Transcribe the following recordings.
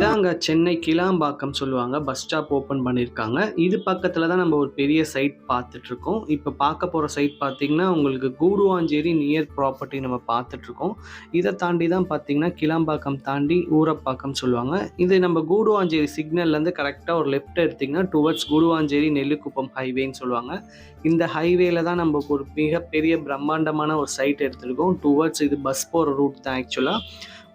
இதாங்க சென்னை கிளாம்பாக்கம் சொல்லுவாங்க. Bus stop open பண்ணியிருக்காங்க. இது பக்கத்துல தான் நம்ம ஒரு பெரிய சைட் பார்த்துட்ருக்கோம். இப்ப பார்க்க போற சைட் பார்த்தீங்கன்னா, உங்களுக்கு கூடுவாஞ்சேரி நியர் ப்ராப்பர்ட்டி நம்ம பார்த்துட்ருக்கோம். இத தாண்டி தான் பார்த்தீங்கன்னா, கிளாம்பாக்கம் தாண்டி ஊரப்பாக்கம் சொல்லுவாங்க. இது நம்ம கூடுவாஞ்சேரி சிக்னல்லேருந்து கரெக்ட்டா ஒரு லெஃப்ட் எடுத்தீங்கன்னா, டுவர்ட்ஸ் கூடுவாஞ்சேரி நெல்லிக்குப்பம் ஹைவேன்னு சொல்லுவாங்க. இந்த ஹைவேல தான் நம்ம ஒரு மிகப்பெரிய பிரம்மாண்டமான ஒரு சைட் எடுத்திருக்கோம். டுவர்ட்ஸ் இது பஸ் போற ரூட் தான் ஆக்சுவலா.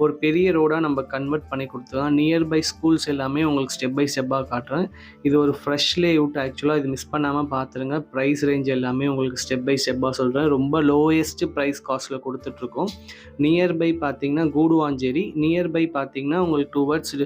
ஒரு பெரிய ரோடா நம்ம கன்வெர்ட் பண்ணி கொடுத்துருக்கோம். நியர்பை ஸ்கூல்ஸ் எல்லாமே உங்களுக்கு ஸ்டெப் பை ஸ்டெப்பாக காட்டுறேன். இது ஒரு ஃப்ரெஷ் லேஅவுட் ஆக்சுவலாக. இது மிஸ் பண்ணாமல் பார்த்துருங்க. ப்ரைஸ் ரேஞ்ச் எல்லாமே உங்களுக்கு ஸ்டெப் பை ஸ்டெப்பாக சொல்கிறேன். ரொம்ப லோயஸ்ட் ப்ரைஸ் காஸ்ட்டில் கொடுத்துட்ருக்கோம். நியர்பை பார்த்தீங்கன்னா கூடுவாஞ்சேரி, நியர்பை பார்த்தீங்கன்னா உங்களுக்கு towards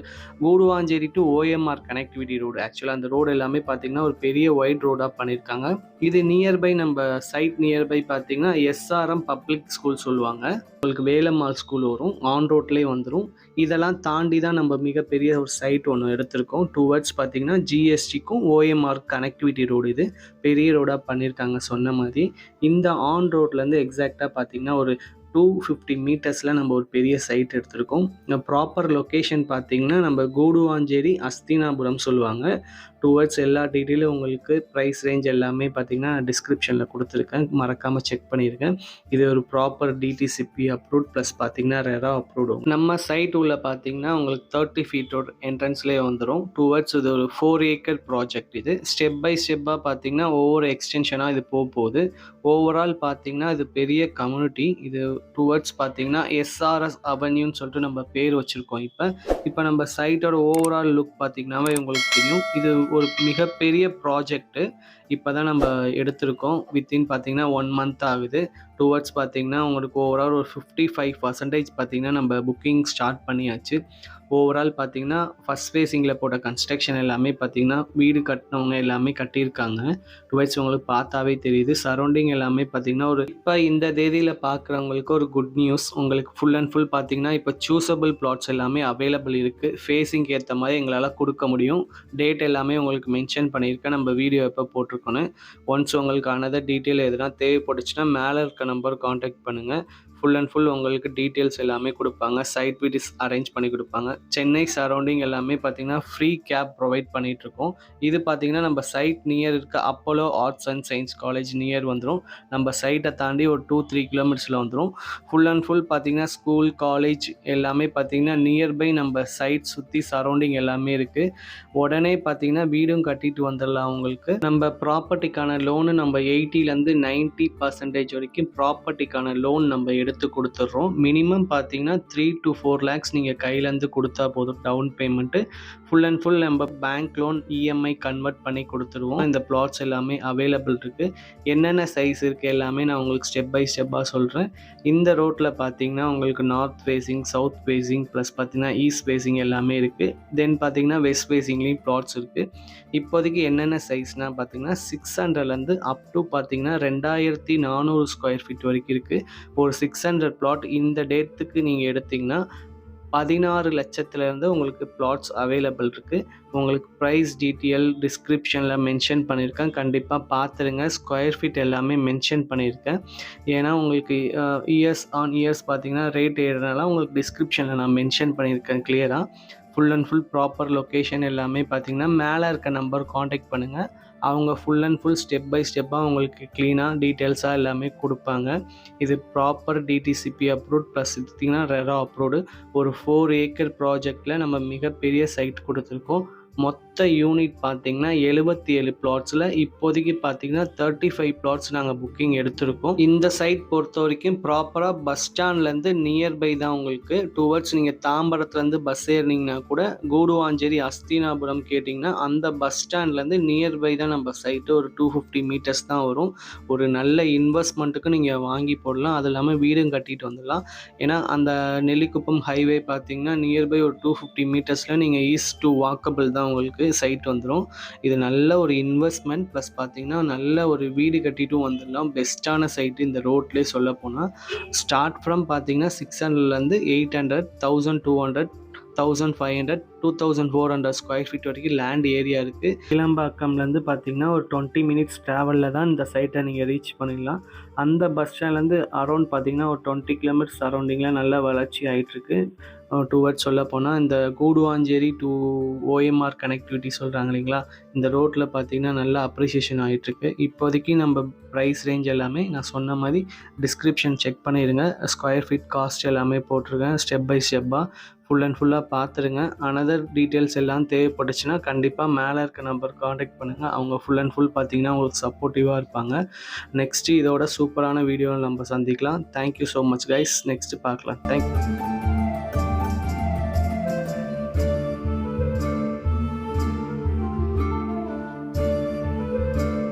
Guduvanchery to OMR connectivity road. ஆக்சுவலாக அந்த ரோடு எல்லாமே பார்த்தீங்கன்னா ஒரு பெரிய ஒயிட் ரோடாக பண்ணியிருக்காங்க. இது நியர்பை நம்ம சைட் நியர்பை பார்த்தீங்கன்னா எஸ்ஆர்எம் பப்ளிக் ஸ்கூல் சொல்லுவாங்க. உங்களுக்கு வேலம்மாள் ஸ்கூல் வரும், ஆன் ரோட்லேயே வந்துடும். இதெல்லாம் தாண்டி தான் நம்ம மிகப்பெரிய ஒரு சைட் ஒன்று எடுத்திருக்கோம். டுவர்ட்ஸ் பார்த்தீங்கன்னா ஜிஎஸ்டிக்கும் ஓஎம்ஆர் கனெக்டிவிட்டி ரோடு. இது பெரிய ரோடாக பண்ணியிருக்காங்க சொன்ன மாதிரி. இந்த ஆன் ரோட்லேருந்து எக்ஸாக்டாக பார்த்தீங்கன்னா ஒரு 250 மீட்டர்ஸில் நம்ம ஒரு பெரிய சைட் எடுத்திருக்கோம். ப்ராப்பர் லொக்கேஷன் பார்த்தீங்கன்னா நம்ம கூடுவாஞ்சேரி அஸ்தினாபுரம் சொல்லுவாங்க. டுவர்ட்ஸ் எல்லா டீட்டெயிலும் உங்களுக்கு ப்ரைஸ் ரேஞ்ச் எல்லாமே பார்த்தீங்கன்னா டிஸ்கிரிப்ஷனில் கொடுத்துருக்கேன். மறக்காமல் செக் பண்ணியிருக்கேன். இது ஒரு ப்ராப்பர் டிடிசிபி அப்ரூவ்ட் ப்ளஸ் பார்த்தீங்கன்னா ரெரா அப்ரூவ்டும். நம்ம சைட் உள்ள பார்த்தீங்கன்னா உங்களுக்கு 30 ஃபீட் ரோட் என்ட்ரன்ஸ்லேயே வந்துடும். டுவர்ட்ஸ் இது ஒரு 4 ஏக்கர் ப்ராஜெக்ட். இது ஸ்டெப் பை ஸ்டெப்பாக பார்த்தீங்கன்னா ஒவ்வொரு எக்ஸ்டென்ஷனாக இது போகுது. ஓவரால் பார்த்தீங்கன்னா இது பெரிய கம்யூனிட்டி. இது டுவர்ட்ஸ் பார்த்தீங்கன்னா எஸ்ஆர்எஸ் அவென்யூன்னு சொல்லிட்டு நம்ம பேர் வச்சுருக்கோம். இப்போ நம்ம சைட்டோட ஓவரால் லுக் பார்த்தீங்கன்னாவே உங்களுக்கு தெரியும். இது ஒரு மிகப்பெரிய ப்ராஜெக்ட்டு. இப்போ தான் நம்ம எடுத்திருக்கோம். வித்தின் பார்த்தீங்கன்னா 1 மந்த் ஆகுது. டுவர்ட்ஸ் பார்த்தீங்கன்னா உங்களுக்கு ஓவரால் ஒரு 55% பார்த்தீங்கன்னா நம்ம புக்கிங் ஸ்டார்ட் பண்ணியாச்சு. ஓவரால் பார்த்தீங்கன்னா ஃபஸ்ட் ஃபேஸிங்கில் போட்ட கன்ஸ்ட்ரக்ஷன் எல்லாமே பார்த்தீங்கன்னா வீடு கட்டினவங்க எல்லாமே கட்டியிருக்காங்க. டுவர்ட்ஸ் உங்களுக்கு பார்த்தாவே தெரியுது. சரௌண்டிங் எல்லாமே பார்த்தீங்கன்னா இப்போ இந்த தேதியில் பார்க்குறவங்களுக்கு ஒரு குட் நியூஸ். உங்களுக்கு ஃபுல் அண்ட் ஃபுல் பார்த்தீங்கன்னா இப்போ சூஸபிள் பிளாட்ஸ் எல்லாமே அவைலபிள் இருக்குது. ஃபேஸிங்க்கு ஏற்ற மாதிரி எங்களால் கொடுக்க முடியும். டேட் எல்லாமே உங்களுக்கு மென்ஷன் பண்ணியிருக்கேன். நம்ம வீடியோ எப்போ போட்டிருக்கோன்னு. ஒன்ஸ் உங்களுக்கு அனதர் டீட்டெயில் எதுனா தேவைப்பட்டுச்சுன்னா மேலே இருக்க நம்பர் காண்டாக்ட் பண்ணுங்கள். ஃபுல் அண்ட் ஃபுல் உங்களுக்கு டீட்டெயில்ஸ் எல்லாமே கொடுப்பாங்க. சைட் விசிட்ஸ் அரேஞ்ச் பண்ணி கொடுப்பாங்க. சென்னை சரௌண்டிங் எல்லாமே பார்த்தீங்கன்னா ஃப்ரீ கேப் ப்ரொவைட் பண்ணிகிட்ருக்கோம். இது பார்த்தீங்கன்னா நம்ம சைட் நியர் இருக்க Apollo arts and science college near வந்துடும். நம்ம சைட்டை தாண்டி ஒரு 2-3 கிலோமீட்டர்ஸில் வந்துடும். ஃபுல் அண்ட் ஃபுல் பார்த்தீங்கன்னா ஸ்கூல் காலேஜ் எல்லாமே பார்த்தீங்கன்னா நியர்பை நம்ம சைட் சுற்றி சரௌண்டிங் எல்லாமே இருக்குது. உடனே பார்த்தீங்கன்னா வீடும் கட்டிட்டு வந்துடலாம். உங்களுக்கு நம்ம ப்ராப்பர்ட்டிக்கான லோனு நம்ம 80% 90% வரைக்கும் ப்ராப்பர்ட்டிக்கான லோன் நம்ம எடுத்து கொடுத்துட்றோம். மினிமம் பார்த்தீங்கன்னா 3 to 4 lakhs நீங்கள் கையிலேருந்து கொடுத்தா போதும் down payment. Full and full நம்ம பேங்க் லோன் இஎம்ஐ கன்வெர்ட் பண்ணி கொடுத்துருவோம். இந்த பிளாட்ஸ் எல்லாமே அவைலபிள் இருக்குது. என்னென்ன சைஸ் இருக்குது எல்லாமே நான் உங்களுக்கு ஸ்டெப் பை ஸ்டெப்பாக சொல்கிறேன். இந்த ரோட்டில் பார்த்தீங்கன்னா உங்களுக்கு north facing, south facing plus பார்த்தீங்கன்னா ஈஸ்ட் ஃபேஸிங் எல்லாமே இருக்குது. தென் பார்த்தீங்கன்னா வெஸ்ட் ஃபேஸிங்லேயும் பிளாட்ஸ் இருக்குது. இப்போதைக்கு என்னென்ன சைஸ்னால் பார்த்தீங்கன்னா 600லேருந்து அப் டு பார்த்தீங்கன்னா 2400 ஸ்கொயர் ஃபீட் வரைக்கும் இருக்குது. ஒரு 600 பிளாட் இந்த டேட்டுக்கு நீங்கள் எடுத்திங்கன்னா 16 லட்சத்துலேருந்து உங்களுக்கு பிளாட்ஸ் அவைலபிள் இருக்குது. உங்களுக்கு ப்ரைஸ் டீட்டெயில் டிஸ்கிரிப்ஷனில் மென்ஷன் பண்ணியிருக்கேன். கண்டிப்பாக பார்த்துருங்க. ஸ்கொயர் ஃபீட் எல்லாமே மென்ஷன் பண்ணியிருக்கேன். ஏன்னா உங்களுக்கு இயர்ஸ் ஆன் இயர்ஸ் பார்த்தீங்கன்னா ரேட் ஏறுறதுனால உங்களுக்கு டிஸ்கிரிப்ஷனில் நான் மென்ஷன் பண்ணியிருக்கேன் கிளியராக. Full and full proper location எல்லாமே பார்த்தீங்கன்னா மேலே இருக்க நம்பர் காண்டாக்ட் பண்ணுங்கள். அவங்க full and full step by ஸ்டெப்பாக உங்களுக்கு க்ளீனாக டீட்டெயில்ஸாக எல்லாமே கொடுப்பாங்க. இது ப்ராப்பர் டிடிசிபி அப்ரூவ்ட் ப்ளஸ் பார்த்தீங்கன்னா ரெரா அப்ரூவ்டு. ஒரு 4 ஏக்கர் ப்ராஜெக்டில் நம்ம மிகப்பெரிய சைட் கொடுத்துருக்கோம். மொத்த யூனிட் பார்த்தீங்கன்னா 77 பிளாட்ஸில் இப்போதைக்கு பார்த்தீங்கன்னா 35 பிளாட்ஸ் நாங்கள் புக்கிங் எடுத்திருக்கோம். இந்த சைட் பொறுத்த வரைக்கும் ப்ராப்பராக பஸ் ஸ்டாண்ட்லேருந்து நியர்பை தான். உங்களுக்கு டுவர்ட்ஸ் நீங்கள் தாம்பரத்துலேருந்து பஸ் ஏறினீங்கன்னா கூட கூடுவாஞ்சேரி அஸ்தினாபுரம் கேட்டிங்கன்னா அந்த பஸ் ஸ்டாண்ட்லேருந்து நியர்பை தான் நம்ம சைட்டு. ஒரு 250 மீட்டர்ஸ் தான் வரும். ஒரு நல்ல இன்வெஸ்ட்மெண்ட்டுக்கு நீங்கள் வாங்கி போடலாம். அது இல்லாமல் வீடும் கட்டிட்டு வந்துடலாம். ஏன்னா அந்த நெல்லிக்குப்பம் ஹைவே பார்த்தீங்கன்னா நியர்பை ஒரு 250 மீட்டர்ஸில் நீங்கள் ஈஸ்ட் டு வாக்கபிள் தான் உங்களுக்கு சைட் வந்துடும். இது நல்ல ஒரு இன்வெஸ்ட்மெண்ட் ப்ளஸ் பார்த்தீங்கன்னா நல்ல ஒரு வீடு கட்டிட்டும் வந்துடலாம். பெஸ்ட்டான சைட்டு இந்த ரோட்லேயே சொல்ல போனால். ஸ்டார்ட் ஃப்ரம் பார்த்தீங்கன்னா 600லேருந்து 800, 1200, 1500, 2400 ஸ்கொயர் ஃபீட் வரைக்கும் லேண்ட் ஏரியா இருக்குது. கிளம்பாக்கம்லேருந்து பார்த்தீங்கன்னா ஒரு 20 மினிட்ஸ் ட்ராவலில் தான் இந்த சைட்டை நீங்கள் ரீச் பண்ணிடலாம். அந்த பஸ் ஸ்டாண்ட்லேருந்து அரௌண்ட் பார்த்தீங்கன்னா ஒரு 20 கிலோமீட்டர் சரௌண்டிங்கில் நல்ல வளர்ச்சி ஆகிட்டுருக்கு. டுவர்ட்ஸ் சொல்ல போனால் இந்த கூடுவாஞ்சேரி டு ஓஎம்ஆர் கனெக்டிவிட்டி சொல்கிறாங்க இல்லைங்களா, இந்த ரோட்டில் பார்த்தீங்கன்னா நல்லா அப்ரிசியேஷன் ஆகிட்டுருக்கு. இப்போதைக்கு நம்ம ப்ரைஸ் ரேஞ்ச் எல்லாமே நான் சொன்ன மாதிரி டிஸ்கிரிப்ஷன் செக் பண்ணிடுங்க. ஸ்கொயர் ஃபீட் காஸ்ட் எல்லாமே போட்டிருக்கேன் ஸ்டெப் பை ஸ்டெப்பாக. ஃபுல் அண்ட் ஃபுல்லாக பார்த்துருங்க. அனதர் டீட்டெயில்ஸ் எல்லாம் தேவைப்பட்டுச்சுன்னா கண்டிப்பாக மேலே இருக்க நம்பர் காண்டாக்ட் பண்ணுங்கள். அவங்க ஃபுல் அண்ட் ஃபுல் பார்த்தீங்கன்னா உங்களுக்கு சப்போர்ட்டிவாக இருப்பாங்க. நெக்ஸ்ட்டு இதோட சூப்பரான வீடியோவில் நம்ம சந்திக்கலாம். Thank you so much guys. Next பார்க்கலாம். தேங்க்யூ.